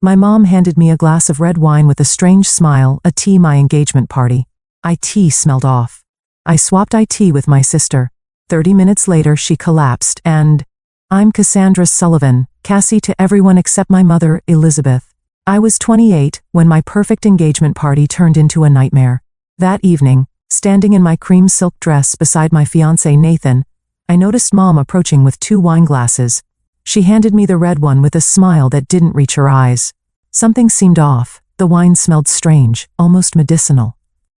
My mom handed me a glass of red wine with a strange smile, a tea my engagement party. IT smelled off. I swapped IT with my sister. 30 minutes later she collapsed and, I'm Cassandra Sullivan, Cassie to everyone except my mother, Elizabeth. I was 28 when my perfect engagement party turned into a nightmare. That evening, standing in my cream silk dress beside my fiancé Nathan, I noticed Mom approaching with 2 wine glasses. She handed me the red one with a smile that didn't reach her eyes. Something seemed off. The wine smelled strange, almost medicinal.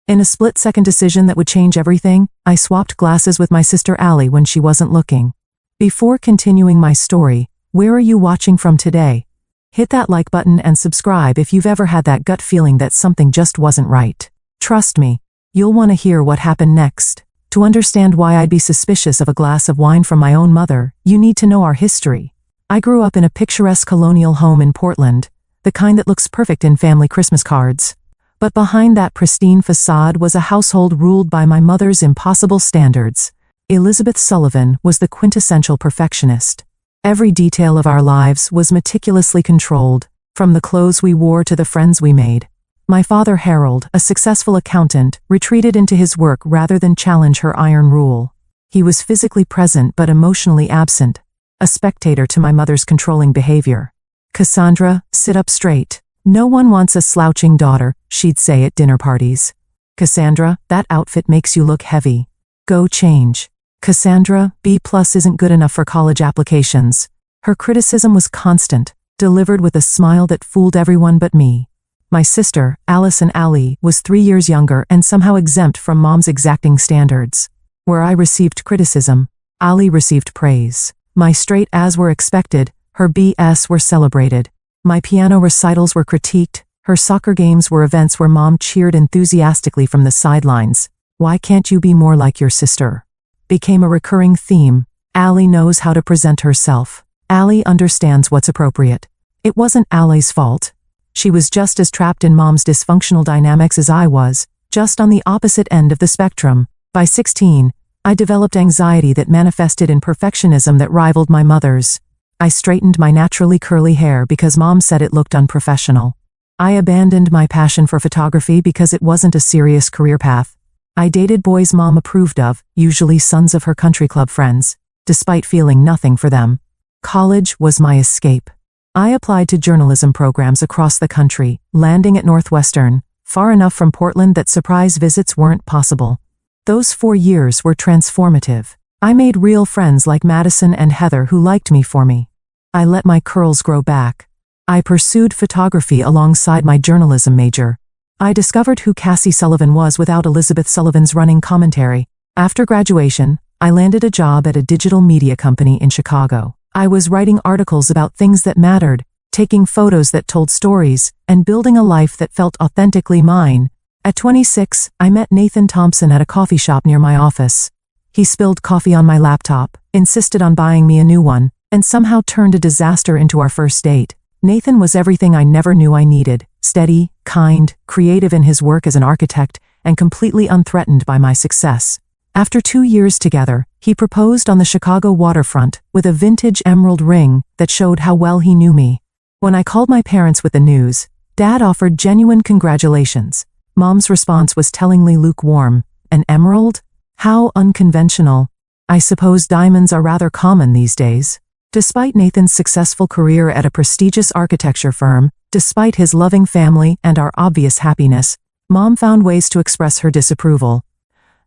In a split-second decision that would change everything, I swapped glasses with my sister Allie when she wasn't looking. Before continuing my story, where are you watching from today? Hit that like button and subscribe if you've ever had that gut feeling that something just wasn't right. Trust me, you'll want to hear what happened next. To understand why I'd be suspicious of a glass of wine from my own mother, you need to know our history. I grew up in a picturesque colonial home in Portland, the kind that looks perfect in family Christmas cards. But behind that pristine facade was a household ruled by my mother's impossible standards. Elizabeth Sullivan was the quintessential perfectionist. Every detail of our lives was meticulously controlled, from the clothes we wore to the friends we made. My father Harold, a successful accountant, retreated into his work rather than challenge her iron rule. He was physically present but emotionally absent, a spectator to my mother's controlling behavior. Cassandra, sit up straight. No one wants a slouching daughter, she'd say at dinner parties. Cassandra, that outfit makes you look heavy. Go change. Cassandra, B+ isn't good enough for college applications. Her criticism was constant, delivered with a smile that fooled everyone but me. My sister, Allison Allie, was 3 years younger and somehow exempt from Mom's exacting standards. Where I received criticism, Allie received praise. My straight A's were expected, her BS were celebrated. My piano recitals were critiqued, her soccer games were events where Mom cheered enthusiastically from the sidelines. Why can't you be more like your sister? Became a recurring theme. Allie knows how to present herself. Allie understands what's appropriate. It wasn't Allie's fault. She was just as trapped in Mom's dysfunctional dynamics as I was, just on the opposite end of the spectrum. By 16, I developed anxiety that manifested in perfectionism that rivaled my mother's. I straightened my naturally curly hair because Mom said it looked unprofessional. I abandoned my passion for photography because it wasn't a serious career path. I dated boys Mom approved of, usually sons of her country club friends, despite feeling nothing for them. College was my escape. I applied to journalism programs across the country, landing at Northwestern, far enough from Portland that surprise visits weren't possible. Those 4 years were transformative. I made real friends like Madison and Heather who liked me for me. I let my curls grow back. I pursued photography alongside my journalism major. I discovered who Cassie Sullivan was without Elizabeth Sullivan's running commentary. After graduation, I landed a job at a digital media company in Chicago. I was writing articles about things that mattered, taking photos that told stories, and building a life that felt authentically mine. At 26, I met Nathan Thompson at a coffee shop near my office. He spilled coffee on my laptop, insisted on buying me a new one, and somehow turned a disaster into our first date. Nathan was everything I never knew I needed: steady, kind, creative in his work as an architect, and completely unthreatened by my success. After 2 years together, he proposed on the Chicago waterfront with a vintage emerald ring that showed how well he knew me. When I called my parents with the news, Dad offered genuine congratulations. Mom's response was tellingly lukewarm. An emerald? How unconventional. I suppose diamonds are rather common these days. Despite Nathan's successful career at a prestigious architecture firm, despite his loving family and our obvious happiness, Mom found ways to express her disapproval.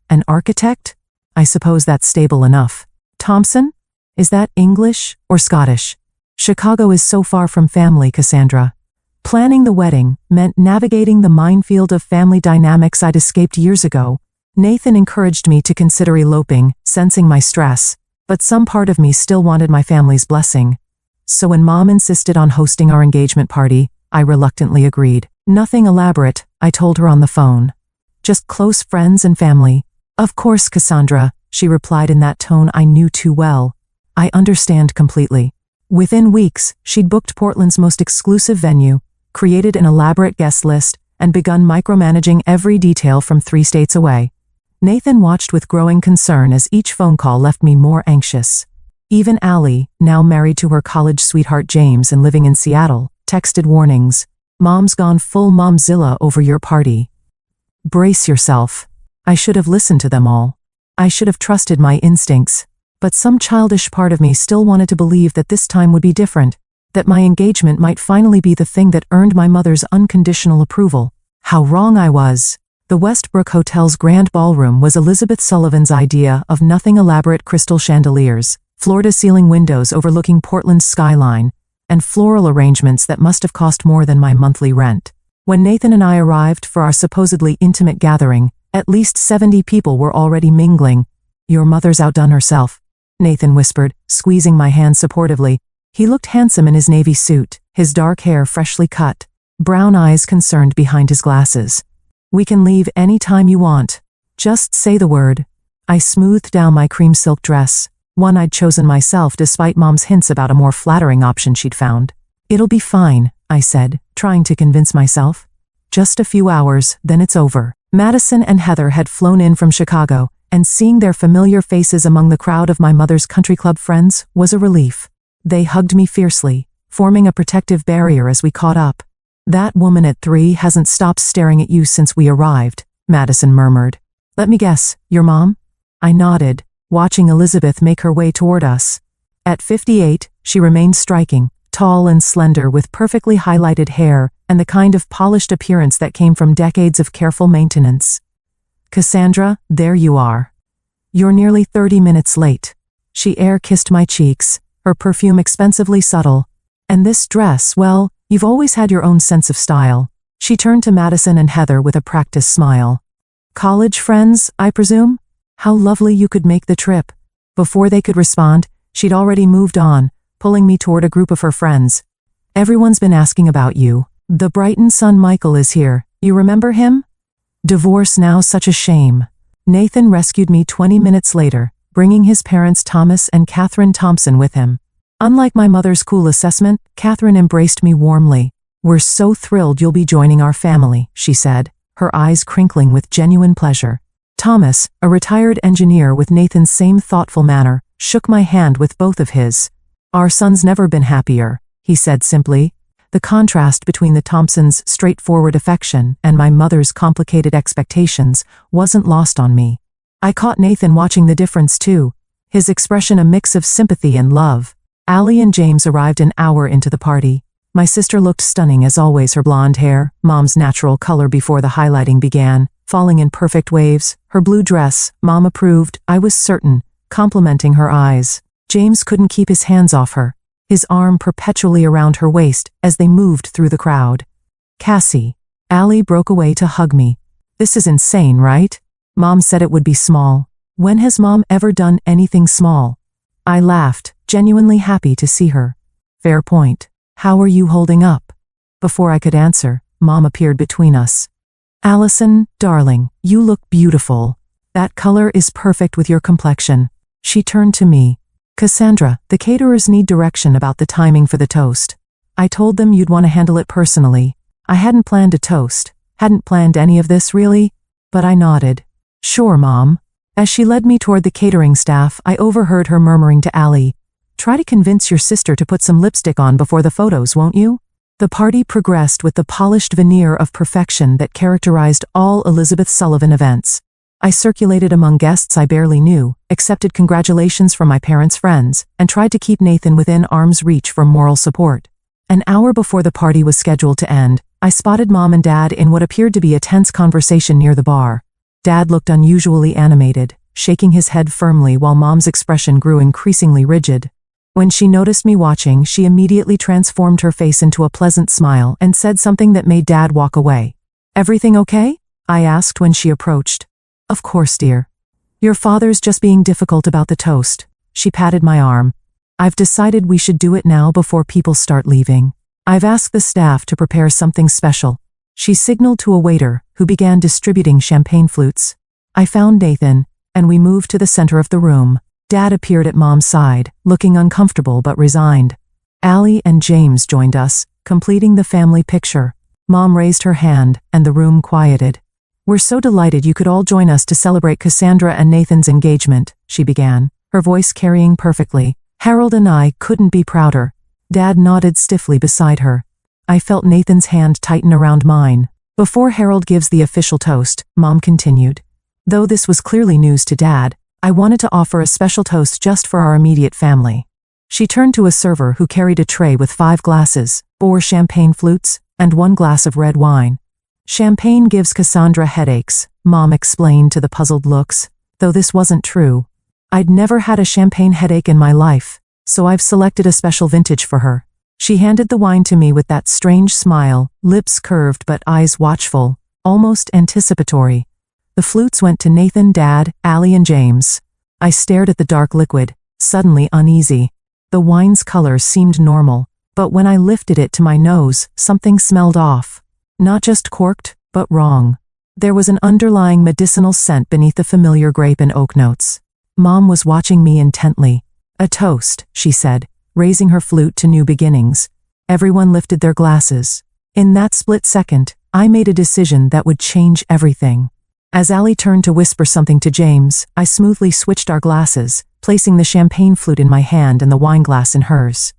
An architect? I suppose that's stable enough. Thompson? Is that English or Scottish? Chicago is so far from family, Cassandra. Planning the wedding meant navigating the minefield of family dynamics I'd escaped years ago. Nathan encouraged me to consider eloping, sensing my stress, but some part of me still wanted my family's blessing. So when Mom insisted on hosting our engagement party, I reluctantly agreed. Nothing elaborate, I told her on the phone. Just close friends and family. Of course, Cassandra, she replied in that tone I knew too well. I understand completely. Within weeks, she'd booked Portland's most exclusive venue, created an elaborate guest list, and begun micromanaging every detail from 3 states away. Nathan watched with growing concern as each phone call left me more anxious. Even Allie, now married to her college sweetheart James and living in Seattle, texted warnings. Mom's gone full momzilla over your party. Brace yourself. I should have listened to them all. I should have trusted my instincts. But some childish part of me still wanted to believe that this time would be different, that my engagement might finally be the thing that earned my mother's unconditional approval. How wrong I was. The Westbrook Hotel's grand ballroom was Elizabeth Sullivan's idea of nothing elaborate crystal chandeliers, floor-to-ceiling windows overlooking Portland's skyline, and floral arrangements that must have cost more than my monthly rent. When Nathan and I arrived for our supposedly intimate gathering, at least 70 people were already mingling. Your mother's outdone herself, Nathan whispered, squeezing my hand supportively. He looked handsome in his navy suit, his dark hair freshly cut, brown eyes concerned behind his glasses. We can leave any time you want. Just say the word. I smoothed down my cream silk dress, one I'd chosen myself despite Mom's hints about a more flattering option she'd found. It'll be fine, I said, trying to convince myself. Just a few hours, then it's over. Madison and Heather had flown in from Chicago, and seeing their familiar faces among the crowd of my mother's country club friends was a relief. They hugged me fiercely, forming a protective barrier as we caught up. That woman at 3 hasn't stopped staring at you since we arrived, Madison murmured. Let me guess, your mom? I nodded, watching Elizabeth make her way toward us. At 58, she remained striking, tall and slender with perfectly highlighted hair and the kind of polished appearance that came from decades of careful maintenance. Cassandra, there you are. You're nearly 30 minutes late. She air-kissed my cheeks, her perfume expensively subtle. And this dress, well, you've always had your own sense of style. She turned to Madison and Heather with a practiced smile. College friends, I presume? How lovely you could make the trip. Before they could respond, she'd already moved on, pulling me toward a group of her friends. Everyone's been asking about you. The Brighton son Michael is here. You remember him? Divorce now, such a shame. Nathan rescued me 20 minutes later, bringing his parents Thomas and Catherine Thompson with him. Unlike my mother's cool assessment, Catherine embraced me warmly. We're so thrilled you'll be joining our family, she said, her eyes crinkling with genuine pleasure. Thomas, a retired engineer with Nathan's same thoughtful manner, shook my hand with both of his. Our son's never been happier, he said simply. The contrast between the Thompsons' straightforward affection and my mother's complicated expectations wasn't lost on me. I caught Nathan watching the difference too, his expression a mix of sympathy and love. Allie and James arrived an hour into the party. My sister looked stunning as always, her blonde hair, Mom's natural color before the highlighting began, falling in perfect waves, her blue dress, Mom approved, I was certain, complimenting her eyes. James couldn't keep his hands off her, his arm perpetually around her waist as they moved through the crowd. Cassie. Allie broke away to hug me. This is insane, right? Mom said it would be small. When has Mom ever done anything small? I laughed, genuinely happy to see her. Fair point. How are you holding up? Before I could answer, Mom appeared between us. Allison, darling, you look beautiful. That color is perfect with your complexion. She turned to me. Cassandra, the caterers need direction about the timing for the toast. I told them you'd want to handle it personally. I hadn't planned a toast, hadn't planned any of this really, but I nodded. Sure, Mom. As she led me toward the catering staff, I overheard her murmuring to Allie, try to convince your sister to put some lipstick on before the photos, won't you? The party progressed with the polished veneer of perfection that characterized all Elizabeth Sullivan events. I circulated among guests I barely knew, accepted congratulations from my parents' friends, and tried to keep Nathan within arm's reach for moral support. An hour before the party was scheduled to end, I spotted Mom and Dad in what appeared to be a tense conversation near the bar. Dad looked unusually animated, shaking his head firmly while Mom's expression grew increasingly rigid. When she noticed me watching, she immediately transformed her face into a pleasant smile and said something that made Dad walk away. Everything okay? I asked when she approached. Of course, dear. Your father's just being difficult about the toast. She patted my arm. I've decided we should do it now before people start leaving. I've asked the staff to prepare something special. She signaled to a waiter, who began distributing champagne flutes. I found Nathan, and we moved to the center of the room. Dad appeared at Mom's side, looking uncomfortable but resigned. Allie and James joined us, completing the family picture. Mom raised her hand, and the room quieted. We're so delighted you could all join us to celebrate Cassandra and Nathan's engagement, she began, her voice carrying perfectly. Harold and I couldn't be prouder. Dad nodded stiffly beside her. I felt Nathan's hand tighten around mine. Before Harold gives the official toast, Mom continued. Though this was clearly news to Dad, I wanted to offer a special toast just for our immediate family. She turned to a server who carried a tray with 5 glasses, 4 champagne flutes, and 1 glass of red wine. Champagne gives Cassandra headaches, Mom explained to the puzzled looks, though this wasn't true. I'd never had a champagne headache in my life, so I've selected a special vintage for her. She handed the wine to me with that strange smile, lips curved but eyes watchful, almost anticipatory. The flutes went to Nathan, Dad, Allie, and James. I stared at the dark liquid, suddenly uneasy. The wine's color seemed normal, but when I lifted it to my nose, something smelled off. Not just corked, but wrong. There was an underlying medicinal scent beneath the familiar grape and oak notes. Mom was watching me intently. A toast, she said, raising her flute to new beginnings. Everyone lifted their glasses. In that split second, I made a decision that would change everything. As Allie turned to whisper something to James, I smoothly switched our glasses, placing the champagne flute in my hand and the wine glass in hers.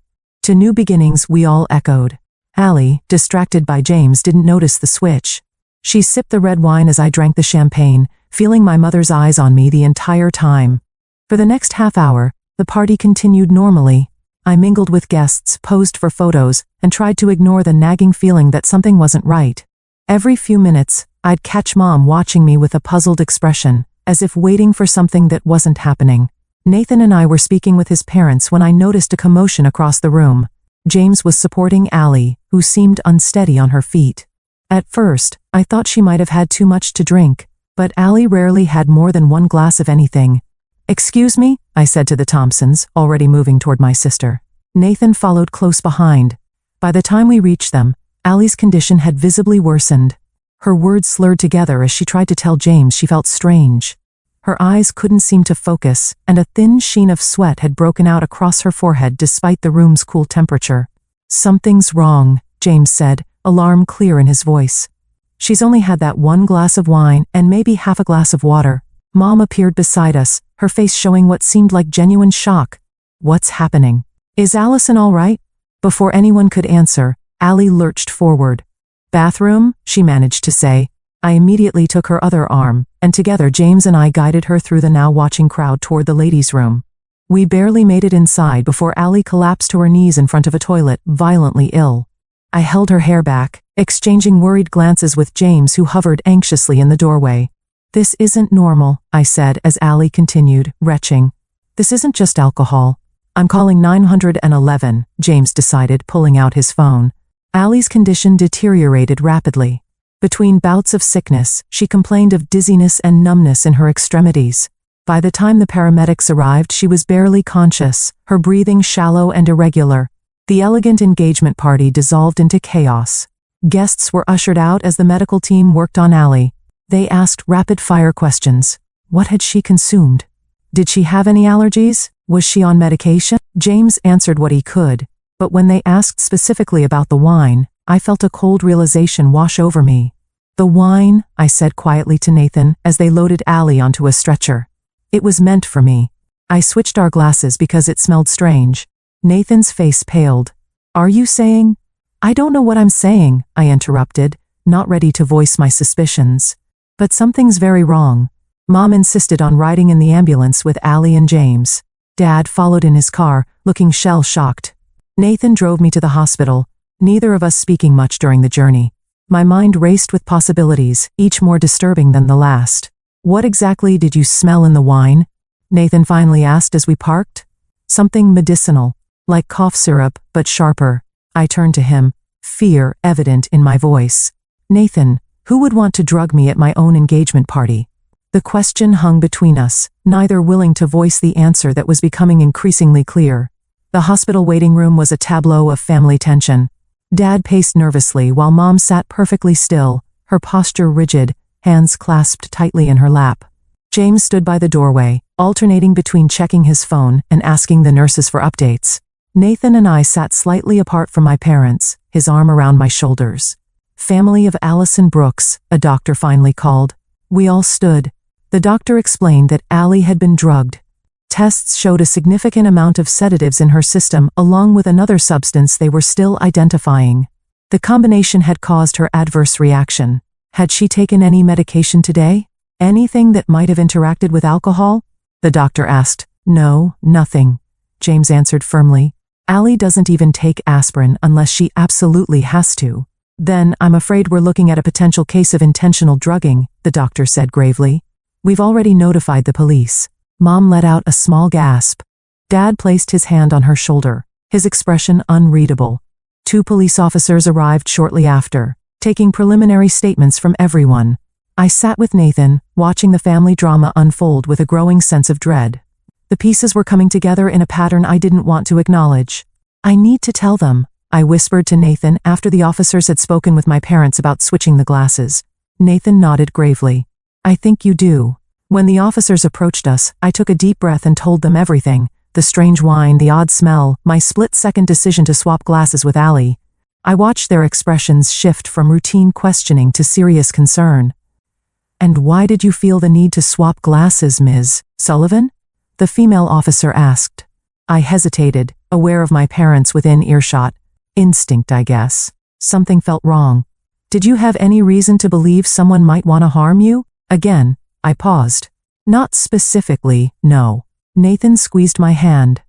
To new beginnings, we all echoed. Allie, distracted by James, didn't notice the switch. She sipped the red wine as I drank the champagne, feeling my mother's eyes on me the entire time. For the next half hour, the party continued normally. I mingled with guests, posed for photos, and tried to ignore the nagging feeling that something wasn't right. Every few minutes, I'd catch Mom watching me with a puzzled expression, as if waiting for something that wasn't happening. Nathan and I were speaking with his parents when I noticed a commotion across the room. James was supporting Allie, who seemed unsteady on her feet. At first, I thought she might have had too much to drink, but Allie rarely had more than 1 glass of anything. "Excuse me," I said to the Thompsons, already moving toward my sister. Nathan followed close behind. By the time we reached them, Allie's condition had visibly worsened. Her words slurred together as she tried to tell James she felt strange. Her eyes couldn't seem to focus, and a thin sheen of sweat had broken out across her forehead despite the room's cool temperature. "Something's wrong," James said, alarm clear in his voice. "She's only had that 1 glass of wine and maybe half a glass of water." Mom appeared beside us, her face showing what seemed like genuine shock. "What's happening? Is Allison all right?" Before anyone could answer, Allie lurched forward. "Bathroom?" she managed to say. I immediately took her other arm, and together James and I guided her through the now watching crowd toward the ladies' room. We barely made it inside before Allie collapsed to her knees in front of a toilet, violently ill. I held her hair back, exchanging worried glances with James, who hovered anxiously in the doorway. "This isn't normal," I said as Allie continued, retching. "This isn't just alcohol. I'm calling 911, James decided, pulling out his phone. Allie's condition deteriorated rapidly. Between bouts of sickness, she complained of dizziness and numbness in her extremities. By the time the paramedics arrived, she was barely conscious, her breathing shallow and irregular. The elegant engagement party dissolved into chaos. Guests were ushered out as the medical team worked on Allie. They asked rapid-fire questions. What had she consumed? Did she have any allergies? Was she on medication? James answered what he could, but when they asked specifically about the wine, I felt a cold realization wash over me. "The wine," I said quietly to Nathan as they loaded Allie onto a stretcher. "It was meant for me." I switched our glasses because it smelled strange. Nathan's face paled. "Are you saying?" "I don't know what I'm saying," I interrupted, not ready to voice my suspicions. "But something's very wrong." Mom insisted on riding in the ambulance with Allie and James. Dad followed in his car, looking shell-shocked. Nathan drove me to the hospital, neither of us speaking much during the journey. My mind raced with possibilities, each more disturbing than the last. "What exactly did you smell in the wine?" Nathan finally asked as we parked. "Something medicinal, like cough syrup, but sharper." I turned to him, fear evident in my voice. "Nathan, who would want to drug me at my own engagement party?" The question hung between us, neither willing to voice the answer that was becoming increasingly clear. The hospital waiting room was a tableau of family tension. Dad paced nervously while Mom sat perfectly still, her posture rigid, hands clasped tightly in her lap. James stood by the doorway, alternating between checking his phone and asking the nurses for updates. Nathan and I sat slightly apart from my parents, his arm around my shoulders. "Family of Allison Brooks," a doctor finally called. We all stood. The doctor explained that Allie had been drugged. Tests showed a significant amount of sedatives in her system along with another substance they were still identifying. The combination had caused her adverse reaction. Had she taken any medication today? Anything that might have interacted with alcohol? The doctor asked. No, nothing, James answered firmly. Allie doesn't even take aspirin unless she absolutely has to. Then I'm afraid we're looking at a potential case of intentional drugging, the doctor said gravely. We've already notified the police. Mom let out a small gasp. Dad placed his hand on her shoulder, his expression unreadable. 2 police officers arrived shortly after, taking preliminary statements from everyone. I sat with Nathan, watching the family drama unfold with a growing sense of dread. The pieces were coming together in a pattern I didn't want to acknowledge. I need to tell them, I whispered to Nathan after the officers had spoken with my parents about switching the glasses. Nathan nodded gravely. I think you do. When the officers approached us, I took a deep breath and told them everything. The strange wine, the odd smell, my split-second decision to swap glasses with Allie. I watched their expressions shift from routine questioning to serious concern. And why did you feel the need to swap glasses, Ms. Sullivan? The female officer asked. I hesitated, aware of my parents within earshot. Instinct, I guess. Something felt wrong. Did you have any reason to believe someone might want to harm you? Again, I paused. Not specifically, no. Nathan squeezed my hand.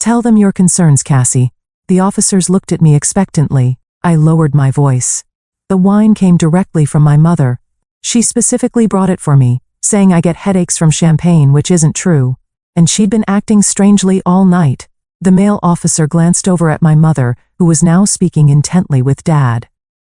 Tell them your concerns, Cassie. The officers looked at me expectantly. I lowered my voice. The wine came directly from my mother. She specifically brought it for me, saying I get headaches from champagne, which isn't true. And she'd been acting strangely all night. The male officer glanced over at my mother, who was now speaking intently with Dad.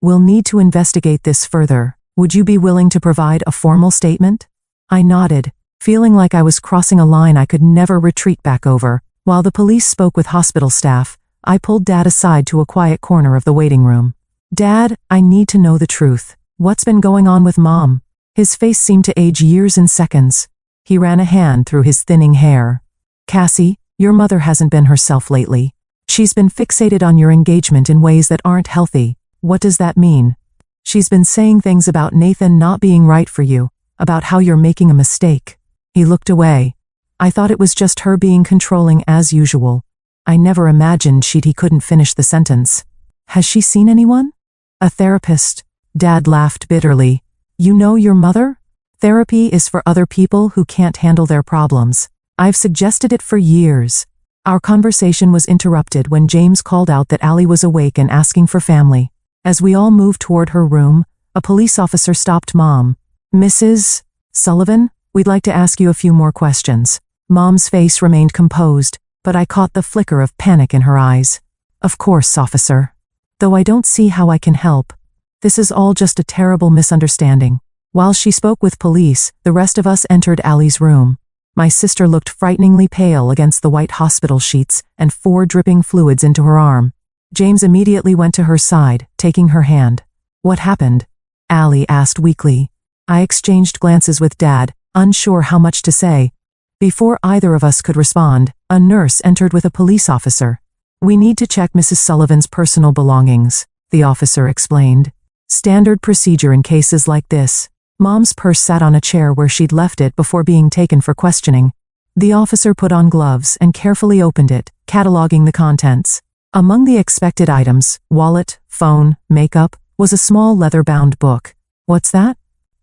We'll need to investigate this further. Would you be willing to provide a formal statement? I nodded, feeling like I was crossing a line I could never retreat back over. While the police spoke with hospital staff, I pulled Dad aside to a quiet corner of the waiting room. Dad, I need to know the truth. What's been going on with Mom? His face seemed to age years in seconds. He ran a hand through his thinning hair. Cassie, your mother hasn't been herself lately. She's been fixated on your engagement in ways that aren't healthy. What does that mean? She's been saying things about Nathan not being right for you, about how you're making a mistake. He looked away. I thought it was just her being controlling as usual. I never imagined he couldn't finish the sentence. Has she seen anyone? A therapist. Dad laughed bitterly. You know your mother? Therapy is for other people who can't handle their problems. I've suggested it for years. Our conversation was interrupted when James called out that Allie was awake and asking for family. As we all moved toward her room, a police officer stopped Mom. Mrs. Sullivan, we'd like to ask you a few more questions. Mom's face remained composed, but I caught the flicker of panic in her eyes. Of course, officer. Though I don't see how I can help. This is all just a terrible misunderstanding. While she spoke with police, the rest of us entered Allie's room. My sister looked frighteningly pale against the white hospital sheets and 4 dripping fluids into her arm. James immediately went to her side, taking her hand. What happened? Allie asked weakly. I exchanged glances with Dad, unsure how much to say. Before either of us could respond, a nurse entered with a police officer. We need to check Mrs. Sullivan's personal belongings, the officer explained. Standard procedure in cases like this. Mom's purse sat on a chair where she'd left it before being taken for questioning. The officer put on gloves and carefully opened it, cataloging the contents. Among the expected items, wallet, phone, makeup, was a small leather-bound book. What's that?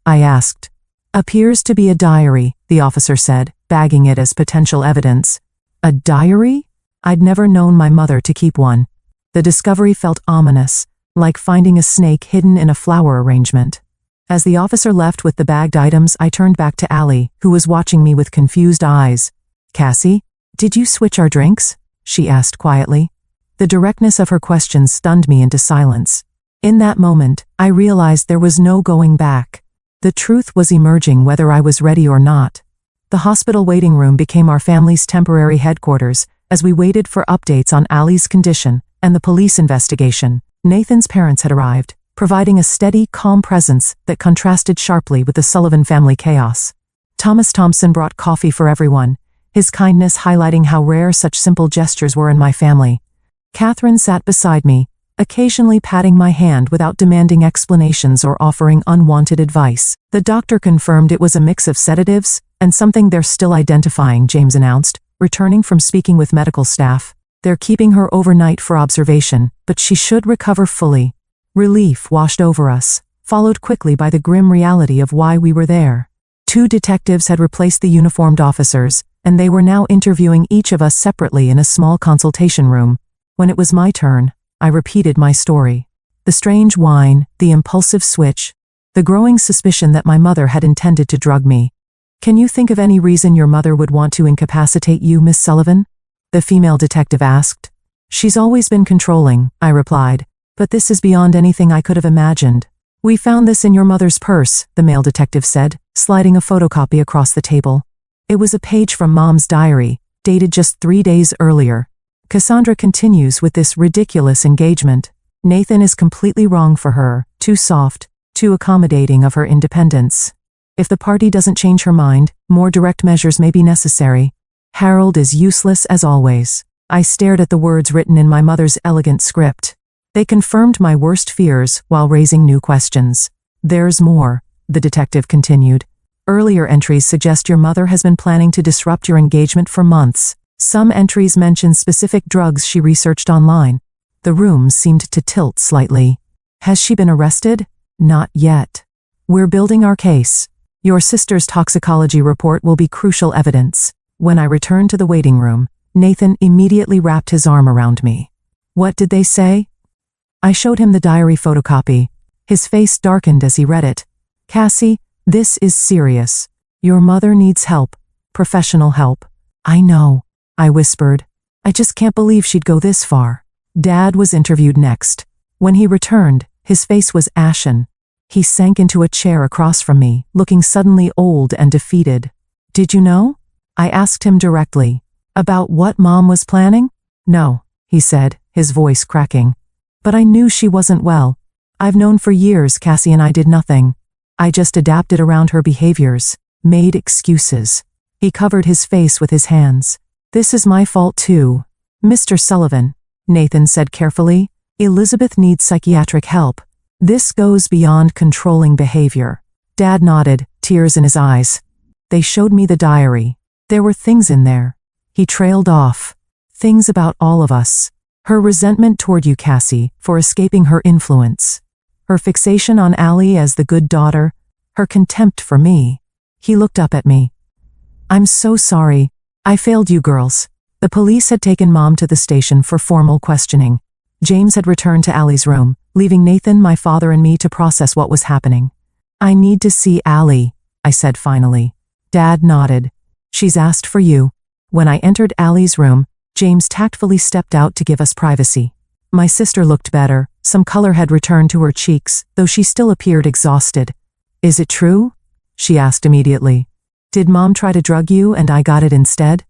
I asked. Appears to be a diary, the officer said, bagging it as potential evidence. A diary? I'd never known my mother to keep one. The discovery felt ominous, like finding a snake hidden in a flower arrangement. As the officer left with the bagged items, I turned back to Allie, who was watching me with confused eyes. Cassie, did you switch our drinks? She asked quietly. The directness of her questions stunned me into silence. In that moment, I realized there was no going back. The truth was emerging whether I was ready or not. The hospital waiting room became our family's temporary headquarters as we waited for updates on Allie's condition and the police investigation. Nathan's parents had arrived, providing a steady, calm presence that contrasted sharply with the Sullivan family chaos. Thomas Thompson brought coffee for everyone, his kindness highlighting how rare such simple gestures were in my family. Catherine sat beside me, occasionally patting my hand without demanding explanations or offering unwanted advice. The doctor confirmed it was a mix of sedatives and something they're still identifying, James announced, returning from speaking with medical staff. They're keeping her overnight for observation, but she should recover fully. Relief washed over us, followed quickly by the grim reality of why we were there. 2 detectives had replaced the uniformed officers, and they were now interviewing each of us separately in a small consultation room. When it was my turn, I repeated my story. The strange whine, the impulsive switch, the growing suspicion that my mother had intended to drug me. "Can you think of any reason your mother would want to incapacitate you, Miss Sullivan?" the female detective asked. "She's always been controlling," I replied, "but this is beyond anything I could have imagined." "We found this in your mother's purse," the male detective said, sliding a photocopy across the table. It was a page from Mom's diary, dated just 3 days earlier. Cassandra continues with this ridiculous engagement. Nathan is completely wrong for her, too soft, too accommodating of her independence. If the party doesn't change her mind, more direct measures may be necessary. Harold is useless as always. I stared at the words written in my mother's elegant script. They confirmed my worst fears while raising new questions. "There's more," the detective continued. "Earlier entries suggest your mother has been planning to disrupt your engagement for months. Some entries mention specific drugs she researched online." The room seemed to tilt slightly. "Has she been arrested?" "Not yet. We're building our case. Your sister's toxicology report will be crucial evidence." When I returned to the waiting room, Nathan immediately wrapped his arm around me. "What did they say?" I showed him the diary photocopy. His face darkened as he read it. "Cassie, this is serious. Your mother needs help. Professional help." "I know," I whispered. "I just can't believe she'd go this far." Dad was interviewed next. When he returned, his face was ashen. He sank into a chair across from me, looking suddenly old and defeated. "Did you know?" I asked him directly. "About what Mom was planning?" "No," he said, his voice cracking. "But I knew she wasn't well. I've known for years Cassie and I did nothing. I just adapted around her behaviors, made excuses." He covered his face with his hands. "This is my fault too. Mr. Sullivan," Nathan said carefully, "Elizabeth needs psychiatric help. This goes beyond controlling behavior." Dad nodded, tears in his eyes. "They showed me the diary. There were things in there." He trailed off. "Things about all of us. Her resentment toward you, Cassie, for escaping her influence. Her fixation on Allie as the good daughter. Her contempt for me." He looked up at me. "I'm so sorry. I failed you girls." The police had taken Mom to the station for formal questioning. James had returned to Allie's room, leaving Nathan, my father, and me to process what was happening. "I need to see Allie," I said finally. Dad nodded. "She's asked for you." When I entered Allie's room, James tactfully stepped out to give us privacy. My sister looked better. Some color had returned to her cheeks, though she still appeared exhausted. "Is it true?" she asked immediately. "Did Mom try to drug you and I got it instead?"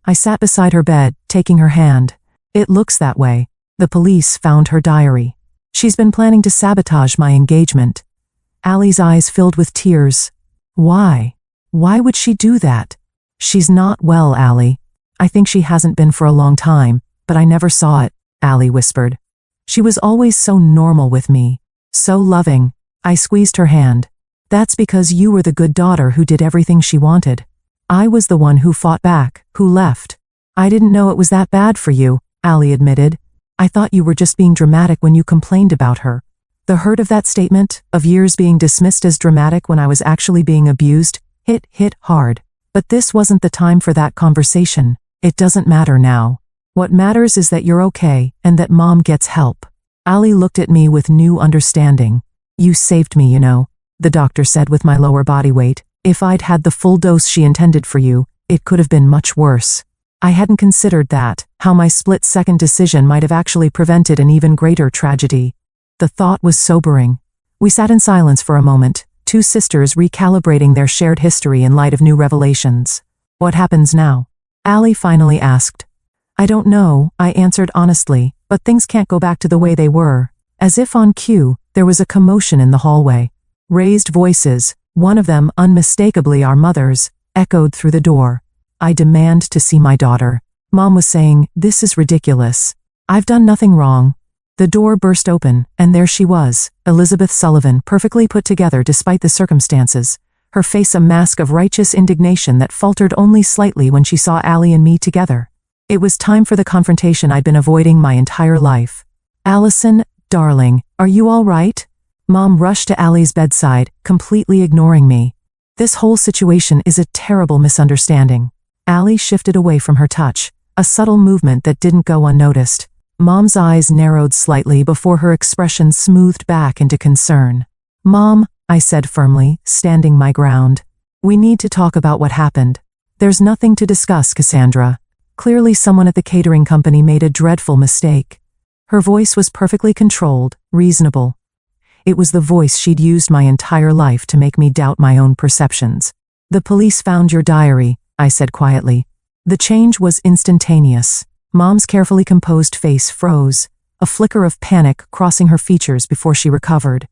I sat beside her bed, taking her hand. "It looks that way. The police found her diary. She's been planning to sabotage my engagement." Allie's eyes filled with tears. "Why? Why would she do that?" "She's not well, Allie. I think she hasn't been for a long time, but I never saw it," Allie whispered. "She was always so normal with me, so loving." I squeezed her hand. "That's because you were the good daughter who did everything she wanted. I was the one who fought back, who left." "I didn't know it was that bad for you," Allie admitted. "I thought you were just being dramatic when you complained about her." The hurt of that statement, of years being dismissed as dramatic when I was actually being abused, hit hard. But this wasn't the time for that conversation. It doesn't matter now. What matters is that you're okay and that Mom gets help. Allie looked at me with new understanding. "You saved me, you know," the doctor said with my lower body weight. "If I'd had the full dose she intended for you, it could have been much worse." I hadn't considered that, how my split-second decision might have actually prevented an even greater tragedy. The thought was sobering. We sat in silence for a moment, 2 sisters recalibrating their shared history in light of new revelations. "What happens now?" Allie finally asked. "I don't know," I answered honestly, "but things can't go back to the way they were." As if on cue, there was a commotion in the hallway. Raised voices, one of them unmistakably our mother's, echoed through the door. "I demand to see my daughter." Mom was saying, "This is ridiculous. I've done nothing wrong." The door burst open, and there she was, Elizabeth Sullivan, perfectly put together despite the circumstances, her face a mask of righteous indignation that faltered only slightly when she saw Allie and me together. It was time for the confrontation I'd been avoiding my entire life. "Allison, Darling, are you all right? Mom rushed to Allie's bedside, completely ignoring me. This whole situation is a terrible misunderstanding. Allie shifted away from her touch, a subtle movement that didn't go unnoticed. Mom's eyes narrowed slightly before her expression smoothed back into concern. Mom, I said firmly, standing my ground. We need to talk about what happened. There's nothing to discuss, Cassandra. Clearly someone at the catering company made a dreadful mistake. Her voice was perfectly controlled, reasonable. It was the voice she'd used my entire life to make me doubt my own perceptions. The police found your diary, I said quietly. The change was instantaneous. Mom's carefully composed face froze, a flicker of panic crossing her features before she recovered.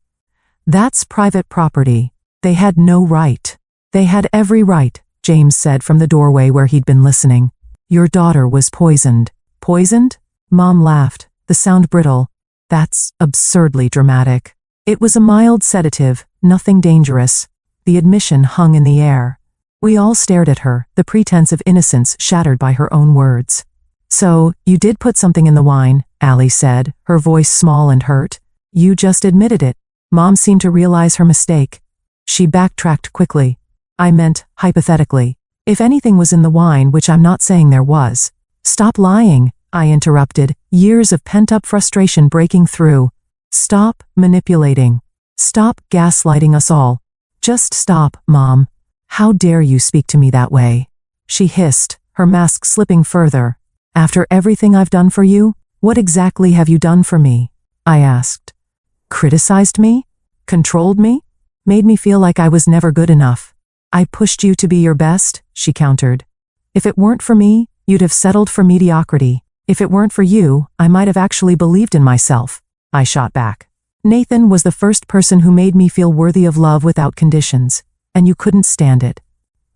That's private property. They had no right. They had every right, James said from the doorway where he'd been listening. Your daughter was poisoned. Poisoned? Mom laughed, the sound brittle. That's absurdly dramatic. It was a mild sedative, nothing dangerous. The admission hung in the air. We all stared at her, the pretense of innocence shattered by her own words. So, you did put something in the wine, Allie said, her voice small and hurt. You just admitted it. Mom seemed to realize her mistake. She backtracked quickly. I meant, hypothetically. If anything was in the wine, which I'm not saying there was. Stop lying, I interrupted, years of pent-up frustration breaking through. Stop manipulating. Stop gaslighting us all. Just stop, Mom. How dare you speak to me that way? She hissed, her mask slipping further. After everything I've done for you, what exactly have you done for me? I asked. Criticized me? Controlled me? Made me feel like I was never good enough. I pushed you to be your best, she countered. If it weren't for me, you'd have settled for mediocrity. If it weren't for you, I might have actually believed in myself, I shot back. Nathan was the first person who made me feel worthy of love without conditions, and you couldn't stand it.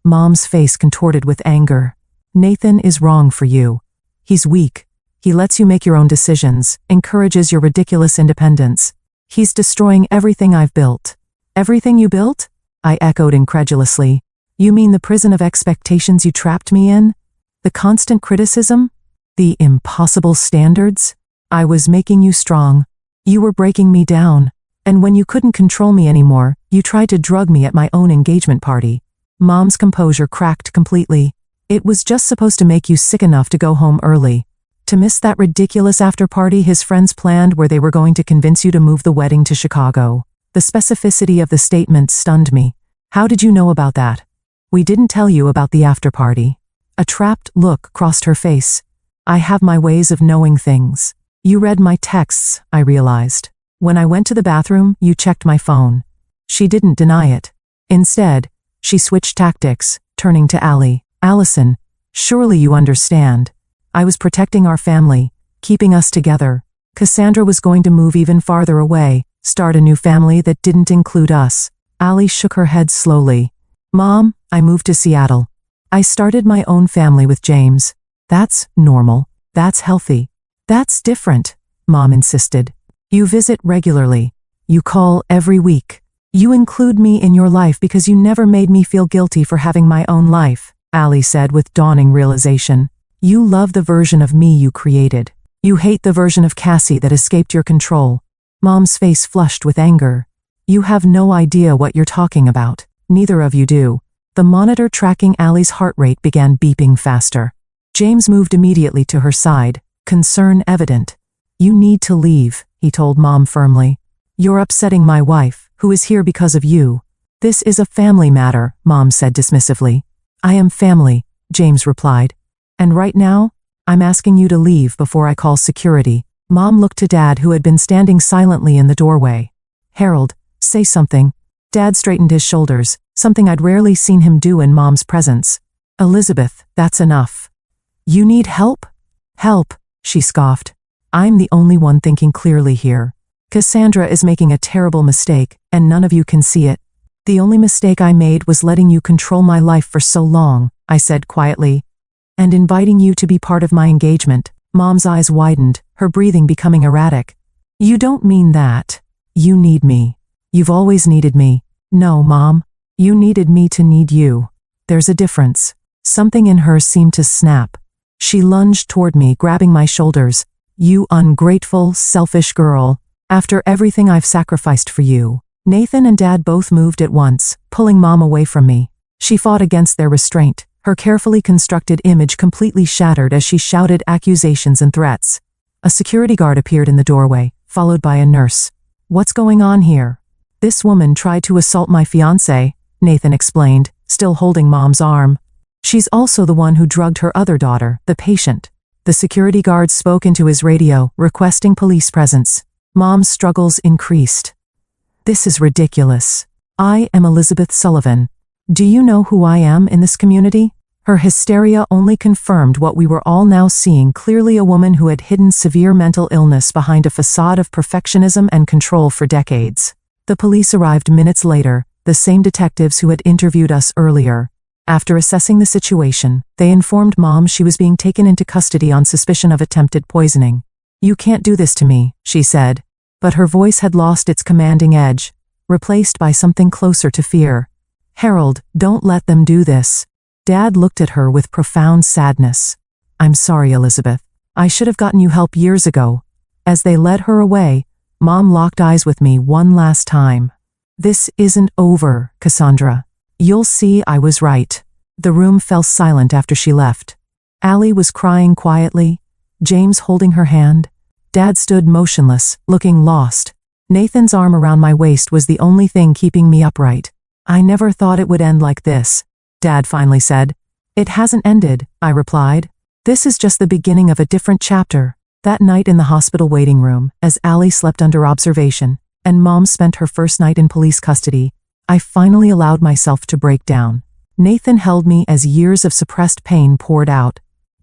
Mom's face contorted with anger. Nathan is wrong for you. He's weak. He lets you make your own decisions, encourages your ridiculous independence. He's destroying everything I've built. Everything you built? I echoed incredulously. You mean the prison of expectations you trapped me in? The constant criticism? The impossible standards? I was making you strong. You were breaking me down. And when you couldn't control me anymore, you tried to drug me at my own engagement party. Mom's composure cracked completely. It was just supposed to make you sick enough to go home early. To miss that ridiculous after-party his friends planned where they were going to convince you to move the wedding to Chicago. The specificity of the statement stunned me. How did you know about that? We didn't tell you about the after-party. A trapped look crossed her face. I have my ways of knowing things. You read my texts, I realized. When I went to the bathroom, you checked my phone. She didn't deny it. Instead, she switched tactics, turning to Allie. Allison, surely you understand. I was protecting our family, keeping us together. Cassandra was going to move even farther away, start a new family that didn't include us. Allie shook her head slowly. Mom, I moved to Seattle. I started my own family with James. That's normal. That's healthy. That's different, Mom insisted. You visit regularly. You call every week. You include me in your life because you never made me feel guilty for having my own life, Allie said with dawning realization. You love the version of me you created. You hate the version of Cassie that escaped your control. Mom's face flushed with anger. You have no idea what you're talking about. Neither of you do. The monitor tracking Allie's heart rate began beeping faster. James moved immediately to her side, concern evident. You need to leave, he told Mom firmly. You're upsetting my wife, who is here because of you. This is a family matter, Mom said dismissively. I am family, James replied. And right now, I'm asking you to leave before I call security. Mom looked to Dad, who had been standing silently in the doorway. Harold, say something. Dad straightened his shoulders, something I'd rarely seen him do in Mom's presence. Elizabeth, that's enough. You need help? Help, she scoffed. I'm the only one thinking clearly here. Cassandra is making a terrible mistake, and none of you can see it. The only mistake I made was letting you control my life for so long, I said quietly. And inviting you to be part of my engagement. Mom's eyes widened, her breathing becoming erratic. You don't mean that. You need me. You've always needed me. No, Mom. You needed me to need you. There's a difference. Something in her seemed to snap. She lunged toward me, grabbing my shoulders. You ungrateful, selfish girl. After everything I've sacrificed for you. Nathan and Dad both moved at once, pulling Mom away from me. She fought against their restraint, her carefully constructed image completely shattered as she shouted accusations and threats. A security guard appeared in the doorway, followed by a nurse. "What's going on here?" "This woman tried to assault my fiancé," Nathan explained, still holding Mom's arm. "She's also the one who drugged her other daughter, the patient." The security guard spoke into his radio, requesting police presence. Mom's struggles increased. "This is ridiculous. I am Elizabeth Sullivan. Do you know who I am in this community?" Her hysteria only confirmed what we were all now seeing clearly: a woman who had hidden severe mental illness behind a facade of perfectionism and control for decades. The police arrived minutes later, the same detectives who had interviewed us earlier. After assessing the situation, they informed Mom she was being taken into custody on suspicion of attempted poisoning. "You can't do this to me," she said. But her voice had lost its commanding edge, replaced by something closer to fear. "Harold, don't let them do this." Dad looked at her with profound sadness. "I'm sorry, Elizabeth. I should have gotten you help years ago." As they led her away, Mom locked eyes with me one last time. "This isn't over, Cassandra. You'll see I was right." The room fell silent after she left. Allie was crying quietly, James holding her hand. Dad stood motionless, looking lost. Nathan's arm around my waist was the only thing keeping me upright. "I never thought it would end like this," Dad finally said. "It hasn't ended," I replied. "This is just the beginning of a different chapter." That night in the hospital waiting room, as Allie slept under observation, and Mom spent her first night in police custody, I finally allowed myself to break down. Nathan held me as years of suppressed pain poured out.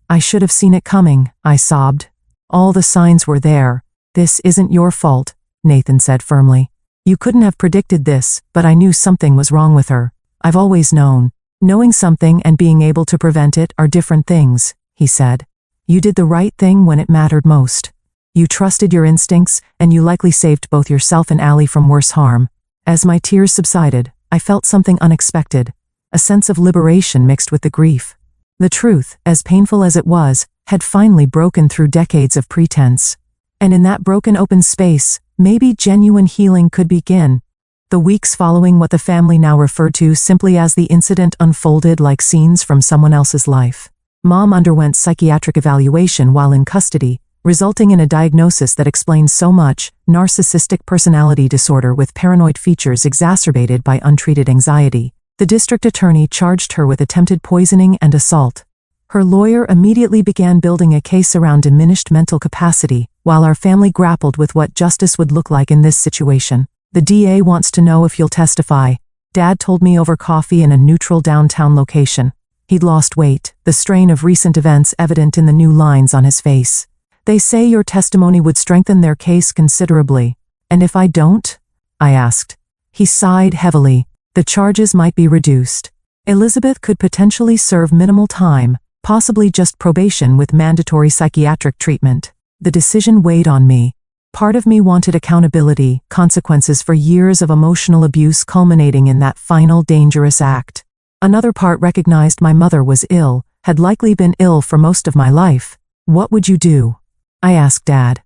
"I should have seen it coming," I sobbed. "All the signs were there." "This isn't your fault," Nathan said firmly. "You couldn't have predicted this, but I knew something was wrong with her. I've always known." "Knowing something and being able to prevent it are different things," he said. "You did the right thing when it mattered most. You trusted your instincts, and you likely saved both yourself and Allie from worse harm." As my tears subsided, I felt something unexpected, a sense of liberation mixed with the grief. The truth, as painful as it was, had finally broken through decades of pretense. And in that broken open space, maybe genuine healing could begin. The weeks following what the family now referred to simply as the incident unfolded like scenes from someone else's life. Mom underwent psychiatric evaluation while in custody, resulting in a diagnosis that explains so much: narcissistic personality disorder with paranoid features exacerbated by untreated anxiety. The district attorney charged her with attempted poisoning and assault. Her lawyer immediately began building a case around diminished mental capacity, while our family grappled with what justice would look like in this situation. "The DA wants to know if you'll testify," Dad told me over coffee in a neutral downtown location. He'd lost weight, the strain of recent events evident in the new lines on his face. "They say your testimony would strengthen their case considerably." "And if I don't?" I asked. He sighed heavily. "The charges might be reduced. Elizabeth could potentially serve minimal time, possibly just probation with mandatory psychiatric treatment." The decision weighed on me. Part of me wanted accountability, consequences for years of emotional abuse culminating in that final dangerous act. Another part recognized my mother was ill, had likely been ill for most of my life. "What would you do?" I asked Dad.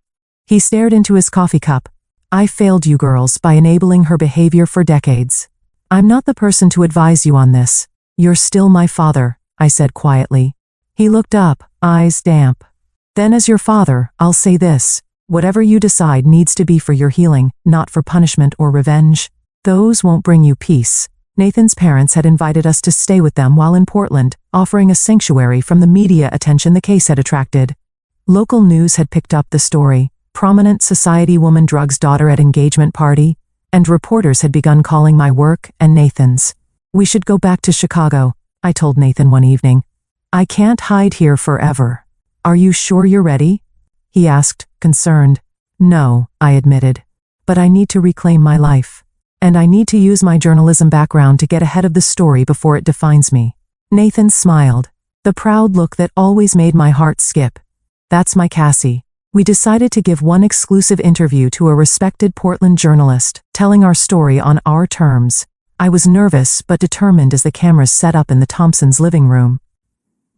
He stared into his coffee cup. "I failed you girls by enabling her behavior for decades. I'm not the person to advise you on this. You're still my father," I said quietly. He looked up, eyes damp. "Then as your father, I'll say this. Whatever you decide needs to be for your healing, not for punishment or revenge. Those won't bring you peace." Nathan's parents had invited us to stay with them while in Portland, offering a sanctuary from the media attention the case had attracted. Local news had picked up the story: prominent society woman drugs daughter at engagement party, and reporters had begun calling my work and Nathan's. "We should go back to Chicago," I told Nathan one evening. "I can't hide here forever." "Are you sure you're ready?" he asked, concerned. "No," I admitted. "But I need to reclaim my life. And I need to use my journalism background to get ahead of the story before it defines me." Nathan smiled, the proud look that always made my heart skip. "That's my Cassie." We decided to give one exclusive interview to a respected Portland journalist, telling our story on our terms. I was nervous but determined as the cameras set up in the Thompsons' living room.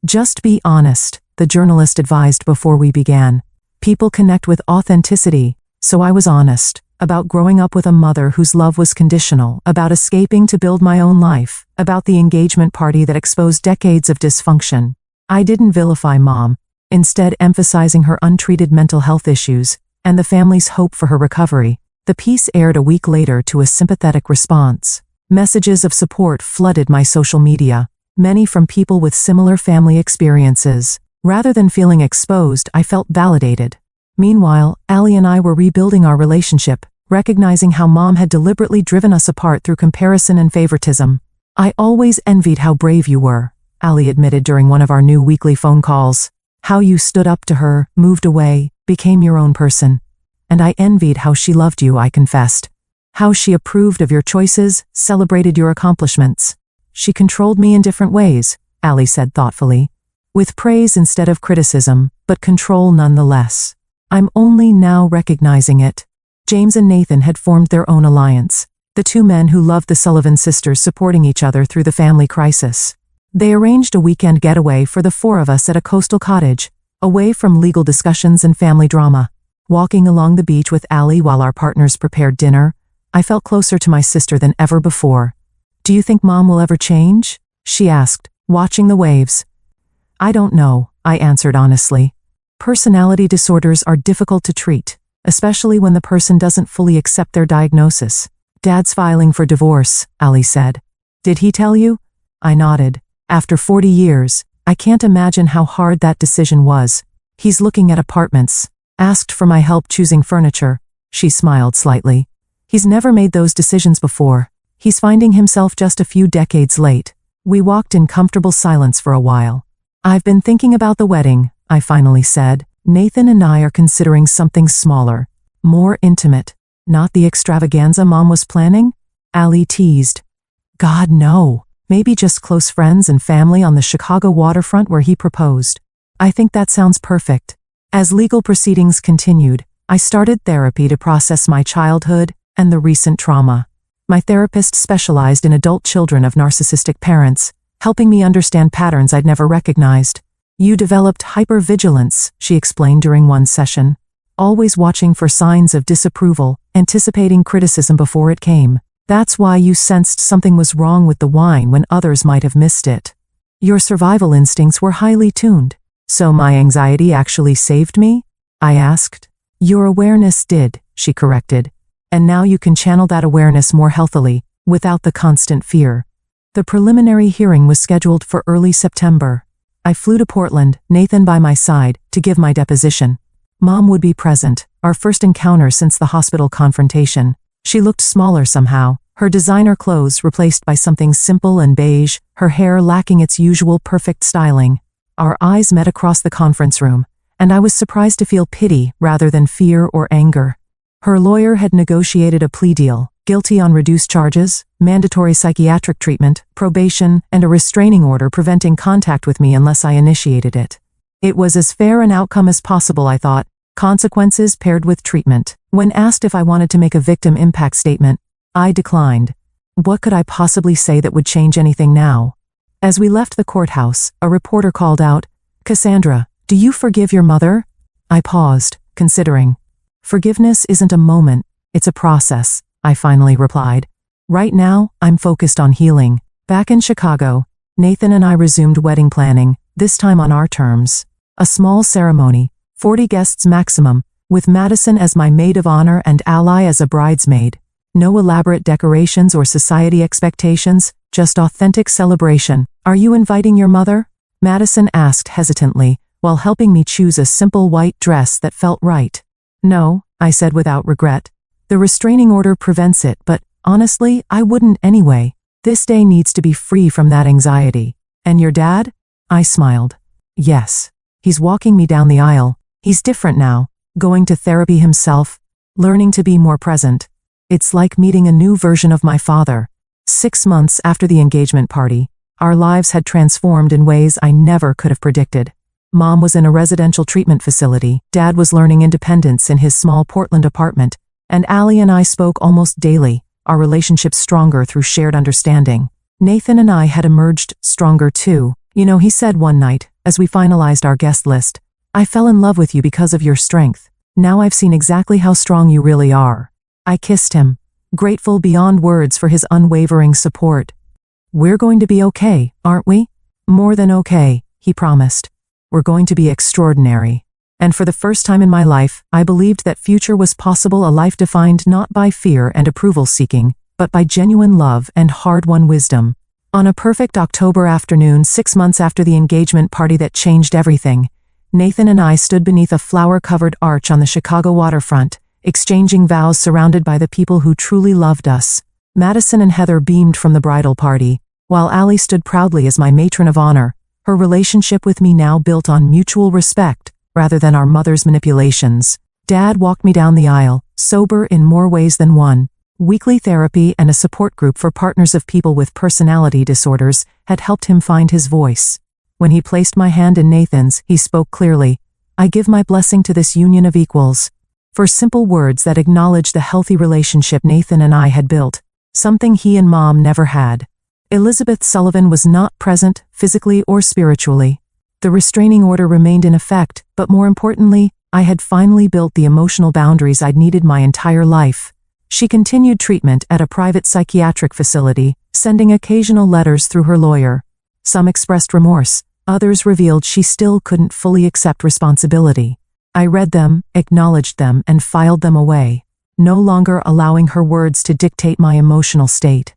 "Just be honest," the journalist advised before we began. "People connect with authenticity," so I was honest. about growing up with a mother whose love was conditional, about escaping to build my own life, about the engagement party that exposed decades of dysfunction. I didn't vilify Mom, instead emphasizing her untreated mental health issues and the family's hope for her recovery. The piece aired a week later to a sympathetic response. Messages of support flooded my social media, many from people with similar family experiences. Rather than feeling exposed, I felt validated. Meanwhile, Allie and I were rebuilding our relationship, recognizing how Mom had deliberately driven us apart through comparison and favoritism. I always envied how brave you were, Allie admitted during one of our new weekly phone calls. How you stood up to her, moved away, became your own person. And I envied how she loved you, I confessed. How she approved of your choices, celebrated your accomplishments. She controlled me in different ways, Allie said thoughtfully. With praise instead of criticism, but control nonetheless. I'm only now recognizing it. James and Nathan had formed their own alliance, the two men who loved the Sullivan sisters supporting each other through the family crisis. They arranged a weekend getaway for the four of us at a coastal cottage, away from legal discussions and family drama. Walking along the beach with Allie while our partners prepared dinner, I felt closer to my sister than ever before. Do you think Mom will ever change? She asked, watching the waves. I don't know, I answered honestly. Personality disorders are difficult to treat, especially when the person doesn't fully accept their diagnosis. Dad's filing for divorce, Allie said. Did he tell you? I nodded. After 40 years, I can't imagine how hard that decision was. He's looking at apartments. Asked for my help choosing furniture. She smiled slightly. He's never made those decisions before. He's finding himself just a few decades late. We walked in comfortable silence for a while. I've been thinking about the wedding, I finally said. Nathan and I are considering something smaller, more intimate. Not the extravaganza Mom was planning? Allie teased. God, no. Maybe just close friends and family on the Chicago waterfront where he proposed. I think that sounds perfect. As legal proceedings continued, I started therapy to process my childhood and the recent trauma. My therapist specialized in adult children of narcissistic parents, helping me understand patterns I'd never recognized. You developed hypervigilance, she explained during one session. Always watching for signs of disapproval, anticipating criticism before it came. That's why you sensed something was wrong with the wine when others might have missed it. Your survival instincts were highly tuned. So my anxiety actually saved me? I asked. Your awareness did, she corrected. And now you can channel that awareness more healthily, without the constant fear. The preliminary hearing was scheduled for early September. I flew to Portland, Nathan by my side, to give my deposition. Mom would be present, our first encounter since the hospital confrontation. She looked smaller somehow, her designer clothes replaced by something simple and beige, her hair lacking its usual perfect styling. Our eyes met across the conference room, and I was surprised to feel pity rather than fear or anger. Her lawyer had negotiated a plea deal, guilty on reduced charges, mandatory psychiatric treatment, probation, and a restraining order preventing contact with me unless I initiated it. It was as fair an outcome as possible, I thought, consequences paired with treatment. When asked if I wanted to make a victim impact statement, I declined. What could I possibly say that would change anything now? As we left the courthouse, a reporter called out, Cassandra, do you forgive your mother? I paused, considering. Forgiveness isn't a moment, it's a process, I finally replied. Right now, I'm focused on healing. Back in Chicago, Nathan and I resumed wedding planning, this time on our terms. A small ceremony, 40 guests maximum, with Madison as my maid of honor and Ally as a bridesmaid. No elaborate decorations or society expectations, just authentic celebration. Are you inviting your mother? Madison asked hesitantly, while helping me choose a simple white dress that felt right. No, I said without regret. The restraining order prevents it, but honestly, I wouldn't anyway. This day needs to be free from that anxiety. And your dad? I smiled. Yes. He's walking me down the aisle. He's different now, going to therapy himself, learning to be more present. It's like meeting a new version of my father. 6 months after the engagement party, our lives had transformed in ways I never could have predicted. Mom was in a residential treatment facility, Dad was learning independence in his small Portland apartment, and Allie and I spoke almost daily, our relationship stronger through shared understanding. Nathan and I had emerged stronger too. You know, he said one night, as we finalized our guest list, I fell in love with you because of your strength. Now I've seen exactly how strong you really are. I kissed him, grateful beyond words for his unwavering support. "We're going to be okay, aren't we?" "More than okay," he promised. "We're going to be extraordinary." And for the first time in my life, I believed that future was possible, a life defined not by fear and approval seeking, but by genuine love and hard-won wisdom. On a perfect October afternoon, 6 months after the engagement party that changed everything, Nathan and I stood beneath a flower-covered arch on the Chicago waterfront, exchanging vows surrounded by the people who truly loved us. Madison and Heather beamed from the bridal party, while Allie stood proudly as my matron of honor, her relationship with me now built on mutual respect rather than our mother's manipulations. Dad walked me down the aisle, sober in more ways than one. Weekly therapy and a support group for partners of people with personality disorders had helped him find his voice. When he placed my hand in Nathan's, he spoke clearly. "I give my blessing to this union of equals." For simple words that acknowledged the healthy relationship Nathan and I had built, something he and Mom never had. Elizabeth Sullivan was not present, physically or spiritually. The restraining order remained in effect, but more importantly, I had finally built the emotional boundaries I'd needed my entire life. She continued treatment at a private psychiatric facility, sending occasional letters through her lawyer. Some expressed remorse, others revealed she still couldn't fully accept responsibility. I read them, acknowledged them, and filed them away, no longer allowing her words to dictate my emotional state.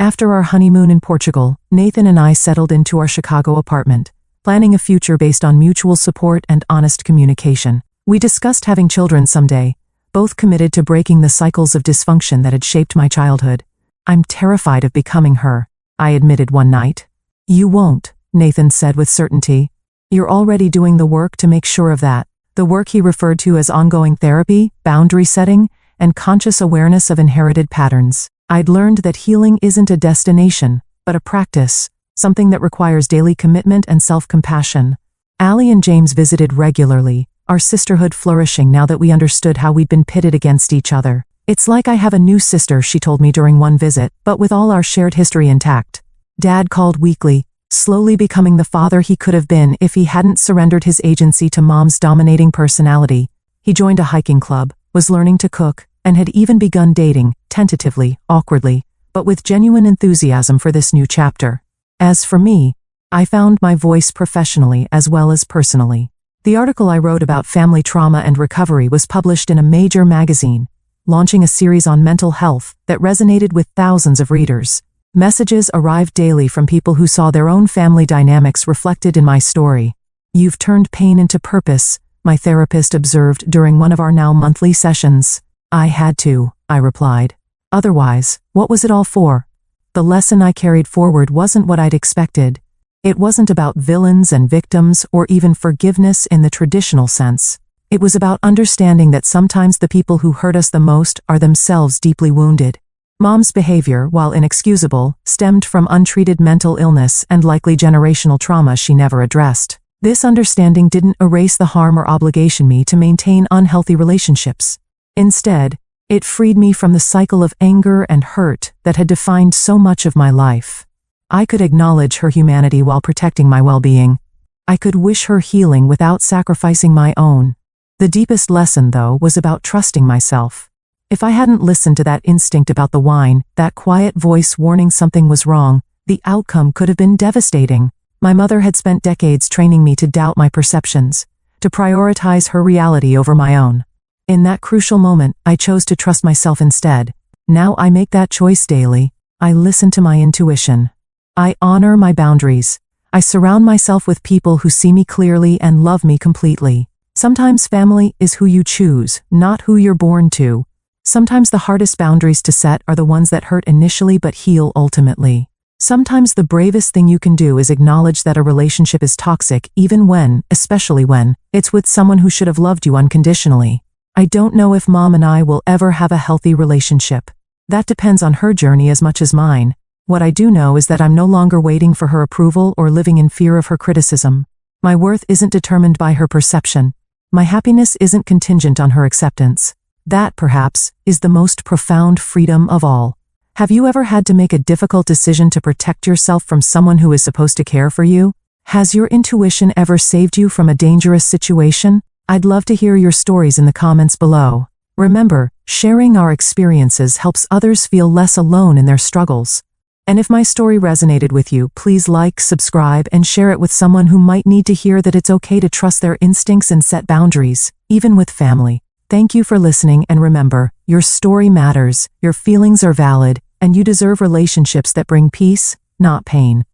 After our honeymoon in Portugal, Nathan and I settled into our Chicago apartment, planning a future based on mutual support and honest communication. We discussed having children someday, both committed to breaking the cycles of dysfunction that had shaped my childhood. "I'm terrified of becoming her," I admitted one night. "You won't," Nathan said with certainty. "You're already doing the work to make sure of that." The work he referred to as ongoing therapy, boundary setting, and conscious awareness of inherited patterns. I'd learned that healing isn't a destination, but a practice, something that requires daily commitment and self-compassion. Allie and James visited regularly, our sisterhood flourishing now that we understood how we'd been pitted against each other. "It's like I have a new sister," she told me during one visit, but with all our shared history intact. Dad called weekly, slowly becoming the father he could have been if he hadn't surrendered his agency to Mom's dominating personality. He joined a hiking club, was learning to cook, and had even begun dating, tentatively, awkwardly, but with genuine enthusiasm for this new chapter. As for me, I found my voice professionally as well as personally. The article I wrote about family trauma and recovery was published in a major magazine, launching a series on mental health that resonated with thousands of readers. Messages arrived daily from people who saw their own family dynamics reflected in my story. "You've turned pain into purpose," my therapist observed during one of our now monthly sessions. "I had to," I replied. "Otherwise, what was it all for?" The lesson I carried forward wasn't what I'd expected. It wasn't about villains and victims or even forgiveness in the traditional sense. It was about understanding that sometimes the people who hurt us the most are themselves deeply wounded. Mom's behavior, while inexcusable, stemmed from untreated mental illness and likely generational trauma she never addressed. This understanding didn't erase the harm or obligation me to maintain unhealthy relationships. Instead, it freed me from the cycle of anger and hurt that had defined so much of my life. I could acknowledge her humanity while protecting my well-being. I could wish her healing without sacrificing my own. The deepest lesson, though, was about trusting myself. If I hadn't listened to that instinct about the wine, that quiet voice warning something was wrong, the outcome could have been devastating. My mother had spent decades training me to doubt my perceptions, to prioritize her reality over my own. In that crucial moment, I chose to trust myself instead. Now I make that choice daily. I listen to my intuition. I honor my boundaries. I surround myself with people who see me clearly and love me completely. Sometimes family is who you choose, not who you're born to. Sometimes the hardest boundaries to set are the ones that hurt initially but heal ultimately. Sometimes the bravest thing you can do is acknowledge that a relationship is toxic even when, especially when, it's with someone who should have loved you unconditionally. I don't know if Mom and I will ever have a healthy relationship. That depends on her journey as much as mine. What I do know is that I'm no longer waiting for her approval or living in fear of her criticism. My worth isn't determined by her perception. My happiness isn't contingent on her acceptance. That, perhaps, is the most profound freedom of all. Have you ever had to make a difficult decision to protect yourself from someone who is supposed to care for you? Has your intuition ever saved you from a dangerous situation? I'd love to hear your stories in the comments below. Remember, sharing our experiences helps others feel less alone in their struggles. And if my story resonated with you, please like, subscribe, and share it with someone who might need to hear that it's okay to trust their instincts and set boundaries, even with family. Thank you for listening, and remember, your story matters, your feelings are valid, and you deserve relationships that bring peace, not pain.